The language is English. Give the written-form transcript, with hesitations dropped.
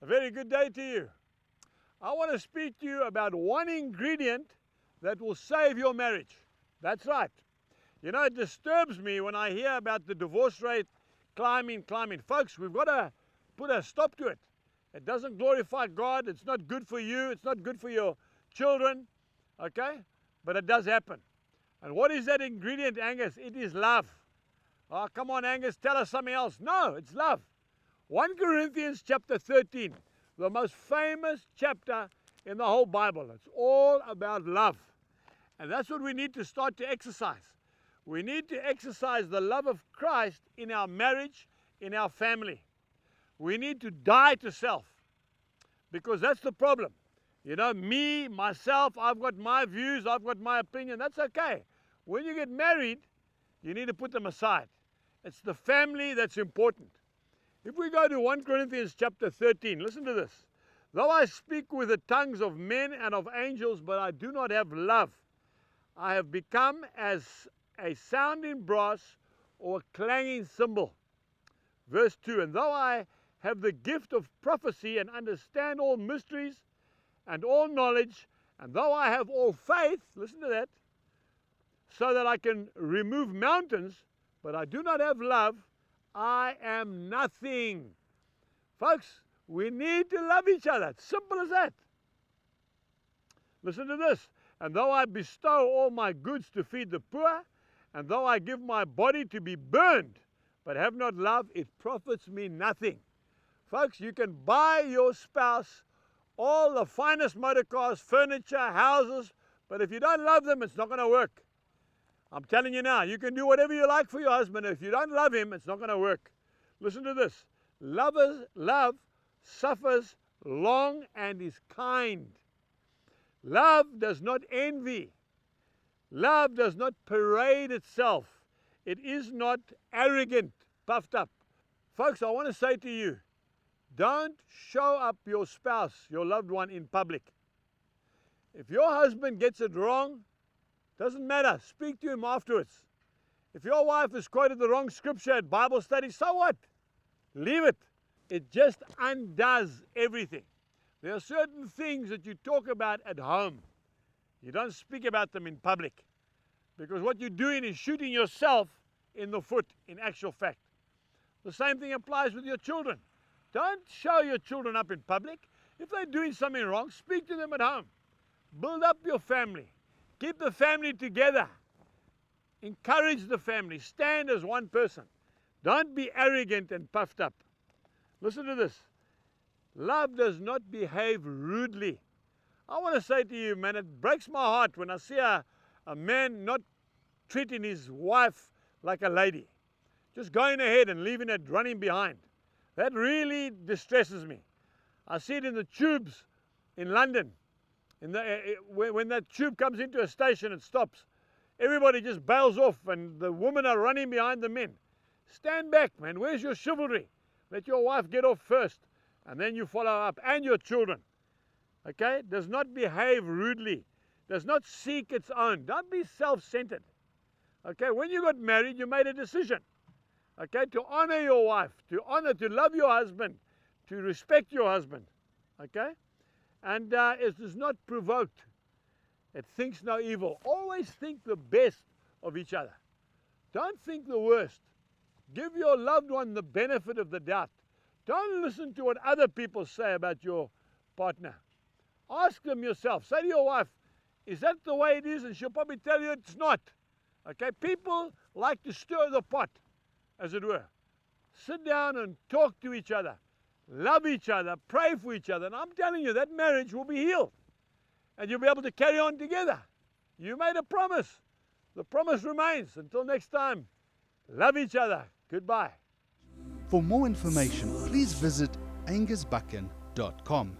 very good day to you. I want to speak to you about one ingredient that will save your marriage. That's right. You know, it disturbs me when I hear about the divorce rate climbing. Folks, we've got to put a stop to it. It doesn't glorify God. It's not good for you. It's not good for your children. Okay? But it does happen. And what is that ingredient, Angus? It is love. Oh, come on, Angus, tell us something else. No, it's love. 1 Corinthians chapter 13, the most famous chapter in the whole Bible. It's all about love. And that's what we need to start to exercise. We need to exercise the love of Christ in our marriage, in our family. We need to die to self, because that's the problem. You know, me, myself, I've got my views, I've got my opinion. That's okay. When you get married, you need to put them aside. It's the family that's important. If we go to 1 Corinthians chapter 13, listen to this. Though I speak with the tongues of men and of angels, but I do not have love, I have become as a sounding brass or a clanging cymbal. Verse 2, and though I have the gift of prophecy and understand all mysteries and all knowledge, and though I have all faith, listen to that, so that I can remove mountains, but I do not have love, I am nothing. Folks, we need to love each other. It's simple as that. Listen to this. And though I bestow all my goods to feed the poor, and though I give my body to be burned, but have not love, it profits me nothing. Folks, you can buy your spouse all the finest motor cars, furniture, houses, but if you don't love them, it's not going to work. I'm telling you now, you can do whatever you like for your husband. If you don't love him, it's not going to work. Listen to this. Love suffers long and is kind. Love does not envy. Love does not parade itself. It is not arrogant, puffed up. Folks, I want to say to you, don't show up your spouse, your loved one, in public. If your husband gets it wrong, doesn't matter. Speak to him afterwards. If your wife has quoted the wrong scripture at Bible study, so what? Leave it. It just undoes everything. There are certain things that you talk about at home. You don't speak about them in public, because what you're doing is shooting yourself in the foot, in actual fact. The same thing applies with your children. Don't show your children up in public. If they're doing something wrong, speak to them at home. Build up your family. Keep the family together. Encourage the family. Stand as one person. Don't be arrogant and puffed up. Listen to this. Love does not behave rudely. I want to say to you, man, it breaks my heart when I see a man not treating his wife like a lady. Just going ahead and leaving it running behind. That really distresses me. I see it in the tubes in London. When that tube comes into a station, it stops. Everybody just bails off and the women are running behind the men. Stand back, man. Where's your chivalry? Let your wife get off first, and then you follow up, and your children. Okay? Does not behave rudely. Does not seek its own. Don't be self-centered. Okay? When you got married, you made a decision. Okay? To honor your wife, to love your husband, to respect your husband. Okay? And it is not provoked. It thinks no evil. Always think the best of each other. Don't think the worst. Give your loved one the benefit of the doubt. Don't listen to what other people say about your partner. Ask them yourself. Say to your wife, is that the way it is? And she'll probably tell you it's not. Okay? People like to stir the pot, as it were. Sit down and talk to each other. Love each other, pray for each other, and I'm telling you, that marriage will be healed. And you'll be able to carry on together. You made a promise. The promise remains. Until next time, love each other. Goodbye. For more information, please visit angusbuchan.com.